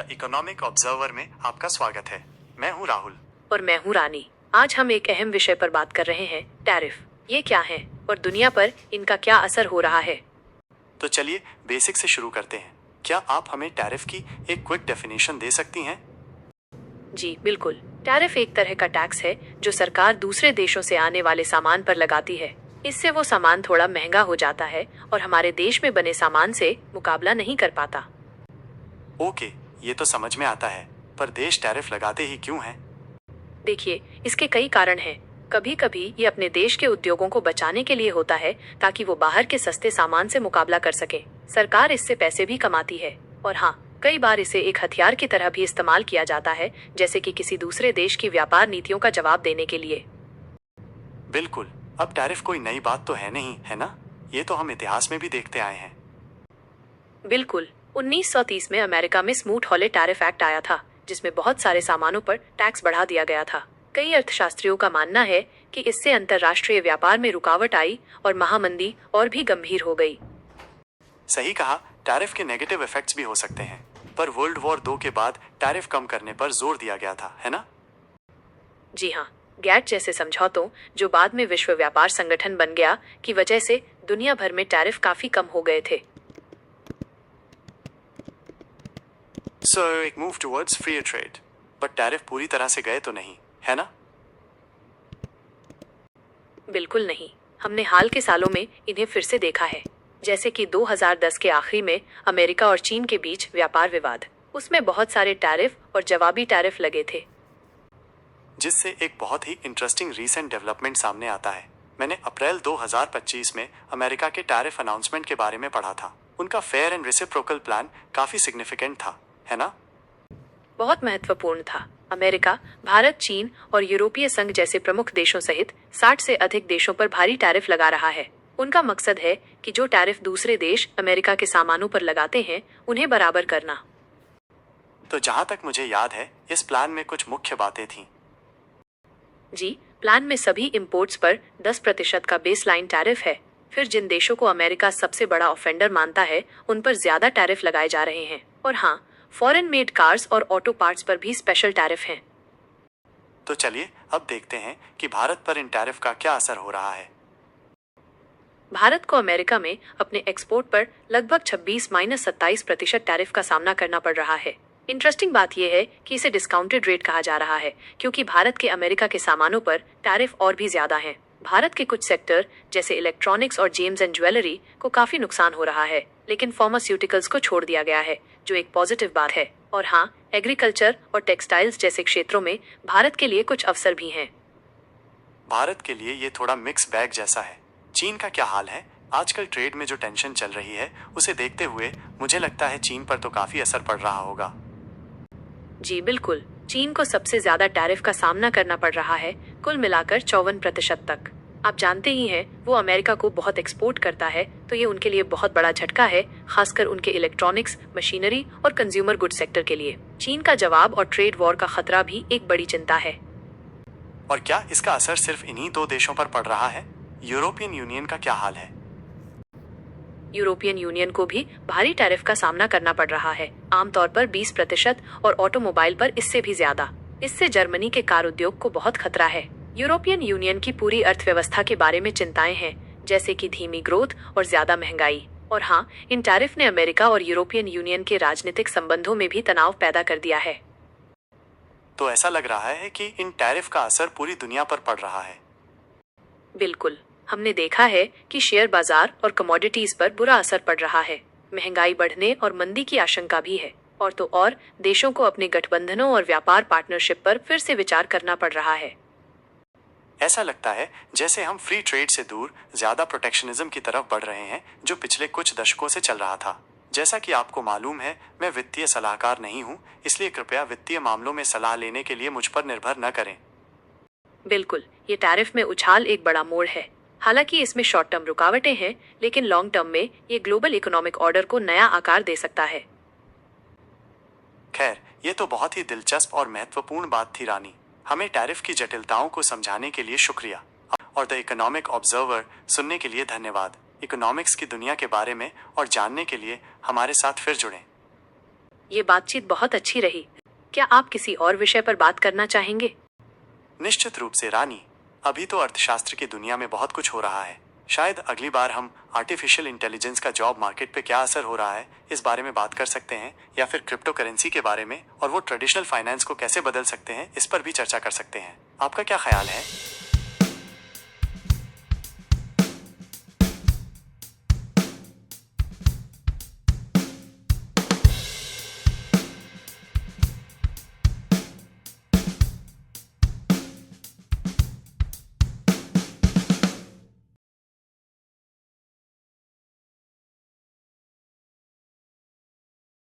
The economic observer में आपका स्वागत है। मैं हूं राहुल। और मैं हूं रानी। आज हम एक अहम विषय पर बात कर रहे हैं, टैरिफ। ये क्या है और दुनिया पर इनका क्या असर हो रहा है। तो चलिए बेसिक से शुरू करते हैं। क्या आप हमें टैरिफ की एक क्विक डेफिनेशन दे सकती हैं? जी बिल्कुल। टैरिफ एक तरह का टैक्स है जो सरकार दूसरे देशों से आने वाले सामान पर लगाती है। इससे वो सामान थोड़ा महंगा हो जाता है और हमारे देश में बने सामान से मुकाबला नहीं कर पाता। ओके, ये तो समझ में आता है, पर देश टैरिफ लगाते ही क्यों हैं? देखिए, इसके कई कारण हैं। कभी कभी ये अपने देश के उद्योगों को बचाने के लिए होता है, ताकि वो बाहर के सस्ते सामान से मुकाबला कर सके। सरकार इससे पैसे भी कमाती है। और हाँ, कई बार इसे एक हथियार की तरह भी इस्तेमाल किया जाता है, जैसे कि किसी दूसरे देश की व्यापार नीतियों का जवाब देने के लिए। बिल्कुल। अब टैरिफ कोई नई बात तो है नहीं, है ना? ये तो हम इतिहास में भी देखते आए हैं। बिल्कुल। 1930 में अमेरिका में स्मूथ हॉले टैरिफ एक्ट आया था, जिसमें बहुत सारे सामानों पर टैक्स बढ़ा दिया गया था। कई अर्थशास्त्रियों का मानना है कि इससे अंतर्राष्ट्रीय व्यापार में रुकावट आई और महामंदी और भी गंभीर हो गई। सही कहा, टैरिफ के नेगेटिव इफेक्ट्स भी हो सकते हैं, पर वर्ल्ड वॉर 2 के बाद टैरिफ कम करने पर जोर दिया गया था, है ना? जी हाँ, गैट जैसे समझौतों, जो बाद में विश्व व्यापार संगठन बन गया, की वजह से दुनिया भर में टैरिफ काफी कम हो गए थे। सो एक move towards free trade, but tariff पूरी तरह से गए तो नहीं, है ना? बिल्कुल नहीं। हमने हाल के सालों में इन्हें फिर से देखा है, जैसे कि 2010 के आखिरी में अमेरिका और चीन के बीच व्यापार विवाद। उसमें बहुत सारे टैरिफ और जवाबी टैरिफ लगे थे, जिससे एक बहुत ही इंटरेस्टिंग रीसेंट डेवलपमेंट सामने आता है। मैंने अप्रैल 2025 में अमेरिका के टैरिफ अनाउंसमेंट के बारे में पढ़ा था। उनका फेयर एंड रेसिप्रोकल प्लान काफी सिग्निफिकेंट था, है ना? बहुत महत्वपूर्ण था। अमेरिका, भारत, चीन और यूरोपीय संघ जैसे प्रमुख देशों सहित 60 से अधिक देशों पर भारी टैरिफ लगा रहा है। उनका मकसद है कि जो टैरिफ दूसरे देश अमेरिका के सामानों पर लगाते हैं, उन्हें बराबर करना। तो जहां तक मुझे याद है, इस प्लान में कुछ मुख्य बातें थीं। जी, प्लान में सभी इंपोर्ट्स पर 10% का बेसलाइन टैरिफ है। फिर जिन देशों को अमेरिका सबसे बड़ा ऑफेंडर मानता है, उन पर ज्यादा टैरिफ लगाए जा रहे हैं। और हाँ, फॉरेन मेड कार्स और ऑटो पार्ट्स पर भी स्पेशल टैरिफ हैं। तो चलिए अब देखते हैं कि भारत पर इन टैरिफ का क्या असर हो रहा है। भारत को अमेरिका में अपने एक्सपोर्ट पर लगभग 26-27% टैरिफ का सामना करना पड़ रहा है। इंटरेस्टिंग बात यह है कि इसे डिस्काउंटेड रेट कहा जा रहा है, क्योंकि भारत के अमेरिका के सामानों पर टैरिफ और भी ज्यादा हैं। भारत के कुछ सेक्टर जैसे इलेक्ट्रॉनिक्स और जेम्स एंड ज्वेलरी को काफी नुकसान हो रहा है, लेकिन फार्मास्यूटिकल्स को छोड़ दिया गया है, जो एक पॉजिटिव बात है। और हाँ, एग्रीकल्चर और टेक्सटाइल्स जैसे क्षेत्रों में भारत के लिए कुछ अवसर भी हैं। भारत के लिए ये थोड़ा मिक्स बैग जैसा है। चीन का क्या हाल है? आजकल ट्रेड में जो टेंशन चल रही है, उसे देखते हुए मुझे लगता है चीन पर तो काफी असर पड़ रहा होगा। जी बिल्कुल। चीन को सबसे ज्यादा टैरिफ का सामना करना पड़ रहा है, कुल मिलाकर 54% तक। आप जानते ही हैं, वो अमेरिका को बहुत एक्सपोर्ट करता है, तो ये उनके लिए बहुत बड़ा झटका है, खासकर उनके इलेक्ट्रॉनिक्स, मशीनरी और कंज्यूमर गुड सेक्टर के लिए। चीन का जवाब और ट्रेड वॉर का खतरा भी एक बड़ी चिंता है। और क्या इसका असर सिर्फ इन्हीं 2 देशों पर पड़ रहा है? यूरोपियन यूनियन का क्या हाल है? यूरोपियन यूनियन को भी भारी टैरिफ का सामना करना पड़ रहा है, आमतौर पर 20% और ऑटोमोबाइल पर इससे भी ज्यादा। इससे जर्मनी के कार उद्योग को बहुत खतरा है। यूरोपियन यूनियन की पूरी अर्थव्यवस्था के बारे में चिंताएं हैं, जैसे कि धीमी ग्रोथ और ज्यादा महंगाई। और हाँ, इन टैरिफ ने अमेरिका और यूरोपियन यूनियन के राजनीतिक संबंधों में भी तनाव पैदा कर दिया है। तो ऐसा लग रहा है कि इन टैरिफ का असर पूरी दुनिया पर पड़ रहा है। बिल्कुल। हमने देखा है कि शेयर बाजार और कमोडिटीज पर बुरा असर पड़ रहा है। महंगाई बढ़ने और मंदी की आशंका भी है। और तो और, देशों को अपने गठबंधनों और व्यापार पार्टनरशिप पर फिर से विचार करना पड़ रहा है। ऐसा लगता है जैसे हम फ्री ट्रेड से दूर ज्यादा प्रोटेक्शनिज्म की तरफ बढ़ रहे हैं, जो पिछले कुछ दशकों से चल रहा था। जैसा कि आपको मालूम है, मैं वित्तीय सलाहकार नहीं हूँ, इसलिए कृपया वित्तीय मामलों में सलाह लेने के लिए मुझ पर निर्भर न करें। बिल्कुल, ये टैरिफ में उछाल एक बड़ा मोड़ है। हालांकि इसमें शॉर्ट टर्म रुकावटें हैं, लेकिन लॉन्ग टर्म में ये ग्लोबल इकोनॉमिक ऑर्डर को नया आकार दे सकता है। खैर, ये तो बहुत ही दिलचस्प और महत्वपूर्ण बात थी रानी। हमें टैरिफ की जटिलताओं को समझाने के लिए शुक्रिया। और द इकोनॉमिक ऑब्जर्वर सुनने के लिए धन्यवाद। इकोनॉमिक्स की दुनिया के बारे में और जानने के लिए हमारे साथ फिर जुड़ें। ये बातचीत बहुत अच्छी रही। क्या आप किसी और विषय पर बात करना चाहेंगे? निश्चित रूप से रानी। अभी तो अर्थशास्त्र की दुनिया में बहुत कुछ हो रहा है। शायद अगली बार हम आर्टिफिशियल इंटेलिजेंस का जॉब मार्केट पे क्या असर हो रहा है इस बारे में बात कर सकते हैं, या फिर क्रिप्टो करेंसी के बारे में और वो ट्रेडिशनल फाइनेंस को कैसे बदल सकते हैं इस पर भी चर्चा कर सकते हैं। आपका क्या ख्याल है?